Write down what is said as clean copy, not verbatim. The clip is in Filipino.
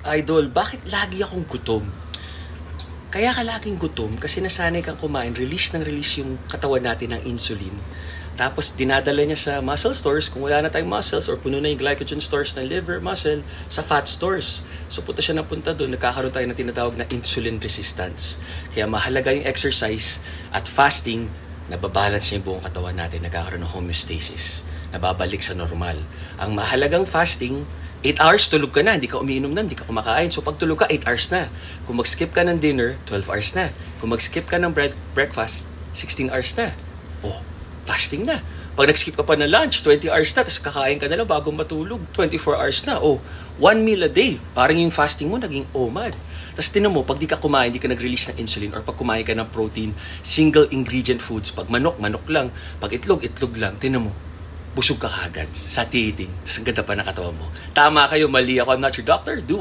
Idol, bakit lagi akong gutom? Kaya ka laging gutom kasi nasanay kang kumain, release yung katawan natin ng insulin. Tapos dinadala niya sa muscle stores, kung wala na tayong muscles or puno na yung glycogen stores ng liver, muscle, sa fat stores. So punta siya napunta doon, nagkakaroon tayo ng tinatawag na insulin resistance. Kaya mahalaga yung exercise at fasting, nababalance niya yung buong katawan natin, nagkakaroon ng homeostasis, nababalik sa normal. Ang mahalagang fasting, 8 hours tulog ka na, hindi ka umiinom na, hindi ka kumakain. So pag tulog ka, 8 hours na. Kung mag-skip ka ng dinner, 12 hours na. Kung mag-skip ka ng breakfast, 16 hours na. Oh, fasting na. Pag nag-skip ka pa ng lunch, 20 hours na, tapos kakain ka na lang bago matulog, 24 hours na. Oh, 1 meal a day. Parang yung fasting mo naging OMAD. Tapos tinan mo, pag di ka kumain, di ka nag-release ng insulin, or pag kumain ka ng protein, single ingredient foods. Pag manok, manok lang. Pag itlog, itlog lang. Tinan mo, busog ka kagad, satiating, tapos ang ganda pa ng katawan mo. Tama kayo, mali ako, I'm not your doctor, do